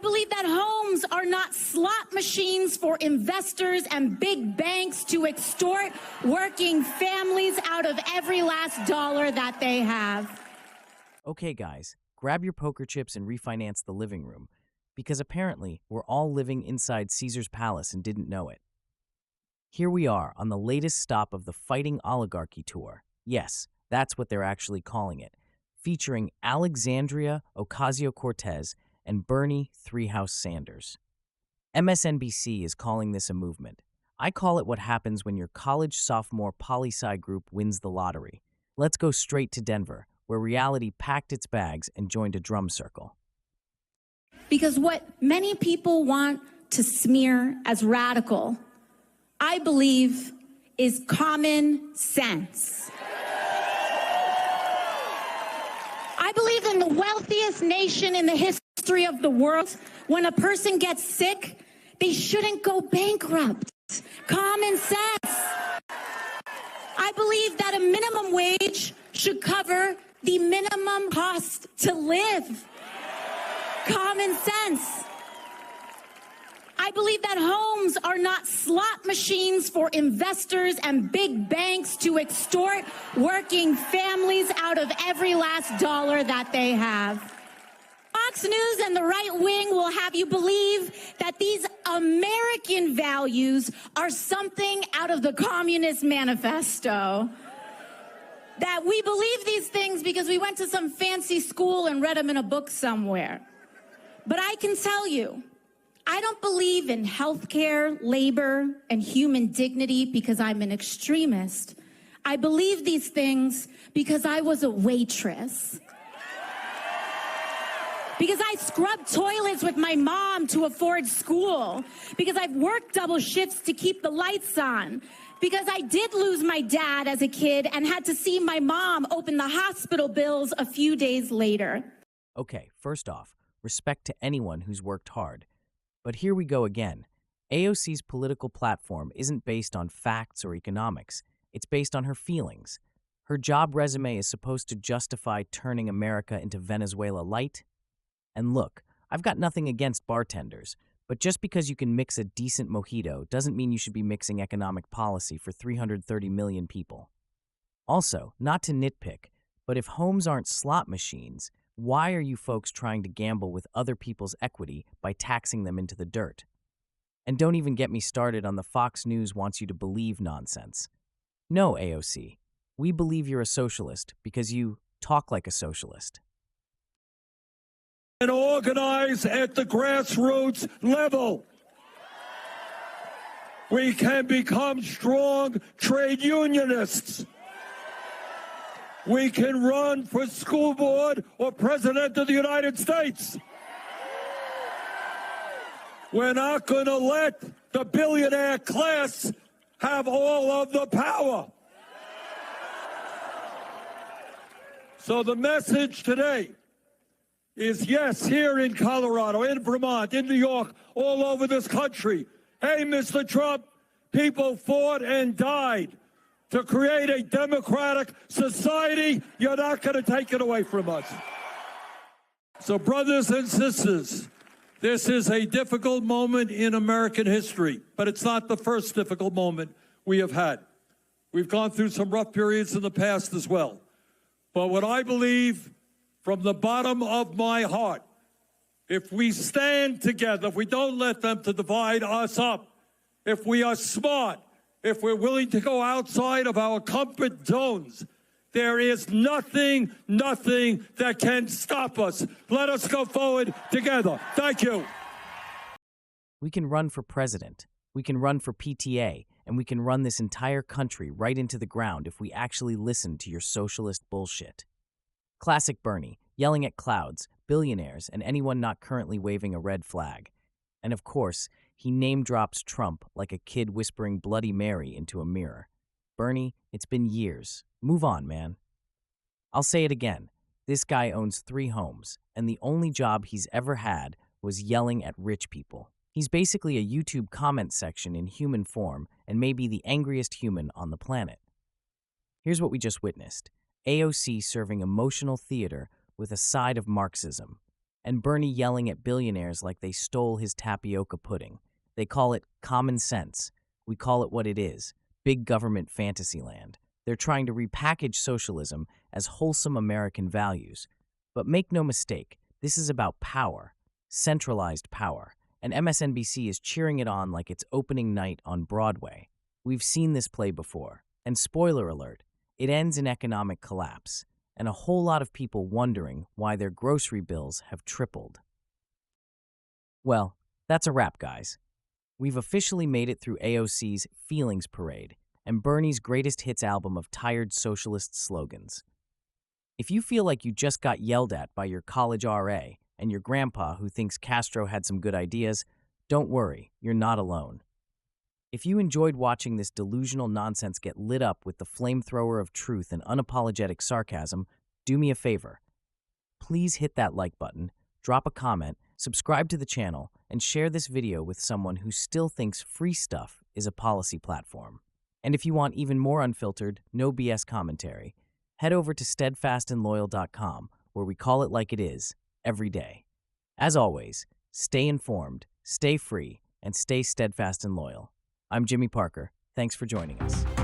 believe that homes are not slot machines for investors and big banks to extort working families out of every last dollar that they have. Okay, guys, grab your poker chips and refinance the living room, because apparently we're all living inside Caesar's palace and didn't know it. Here we are on the latest stop of the Fighting Oligarchy Tour. Yes, that's what they're actually calling it, featuring Alexandria, Ocasio-Cortez, and Bernie Three-House Sanders. MSNBC is calling this a movement. I call it what happens when your college sophomore poli-sci group wins the lottery. Let's go straight to Denver, where reality packed its bags and joined a drum circle. Because what many people want to smear as radical, I believe, is common sense. I believe in the wealthiest nation in the history of the world. When a person gets sick, they shouldn't go bankrupt. Common sense. I believe that a minimum wage should cover the minimum cost to live. Common sense. I believe that homes are not slot machines for investors and big banks to extort working families out of every last dollar that they have. Fox News and the right wing will have you believe that these American values are something out of the Communist Manifesto. That we believe these things because we went to some fancy school and read them in a book somewhere. But I can tell you, I don't believe in healthcare, labor, and human dignity because I'm an extremist. I believe these things because I was a waitress. Because I scrubbed toilets with my mom to afford school. Because I've worked double shifts to keep the lights on. Because I did lose my dad as a kid and had to see my mom open the hospital bills a few days later. Okay, first off, respect to anyone who's worked hard. But here we go again. AOC's political platform isn't based on facts or economics. It's based on her feelings. Her job resume is supposed to justify turning America into Venezuela light. And look, I've got nothing against bartenders, but just because you can mix a decent mojito doesn't mean you should be mixing economic policy for 330 million people. Also, not to nitpick, but if homes aren't slot machines, why are you folks trying to gamble with other people's equity by taxing them into the dirt? And don't even get me started on the Fox News wants you to believe nonsense. No, AOC, we believe you're a socialist because you talk like a socialist. And organize at the grassroots level. We can become strong trade unionists. We can run for school board or president of the United States. We're not going to let the billionaire class have all of the power. So the message today is yes, here in Colorado, in Vermont, in New York, all over this country. Hey, Mr. Trump, people fought and died to create a democratic society. You're not going to take it away from us. So, brothers and sisters, this is a difficult moment in American history, but it's not the first difficult moment we have had. We've gone through some rough periods in the past as well. But what I believe from the bottom of my heart, if we stand together, if we don't let them to divide us up, if we are smart, if we're willing to go outside of our comfort zones, there is nothing that can stop us. Let us go forward together. Thank you. We can run for president, we can run for PTA, and we can run this entire country right into the ground if we actually listen to your socialist bullshit. Classic Bernie, yelling at clouds, billionaires, and anyone not currently waving a red flag. And of course, he name-drops Trump like a kid whispering Bloody Mary into a mirror. Bernie, it's been years. Move on, man. I'll say it again. This guy owns 3 homes, and the only job he's ever had was yelling at rich people. He's basically a YouTube comment section in human form and may be the angriest human on the planet. Here's what we just witnessed. AOC serving emotional theater with a side of Marxism. and Bernie yelling at billionaires like they stole his tapioca pudding. They call it common sense. We call it what it is, big government Fantasyland. They're trying to repackage socialism as wholesome American values. But make no mistake, this is about power, centralized power, and MSNBC is cheering it on like it's opening night on Broadway. We've seen this play before, and spoiler alert, it ends in economic collapse, and a whole lot of people wondering why their grocery bills have tripled. Well, that's a wrap, guys. We've officially made it through AOC's Feelings Parade and Bernie's greatest hits album of tired socialist slogans. If you feel like you just got yelled at by your college RA and your grandpa who thinks Castro had some good ideas, don't worry, you're not alone. If you enjoyed watching this delusional nonsense get lit up with the flamethrower of truth and unapologetic sarcasm, do me a favor. Please hit that like button, drop a comment, subscribe to the channel, and share this video with someone who still thinks free stuff is a policy platform. And if you want even more unfiltered, no BS commentary, head over to steadfastandloyal.com, where we call it like it is, every day. As always, stay informed, stay free, and stay steadfast and loyal. I'm Jimmy Parker. Thanks for joining us.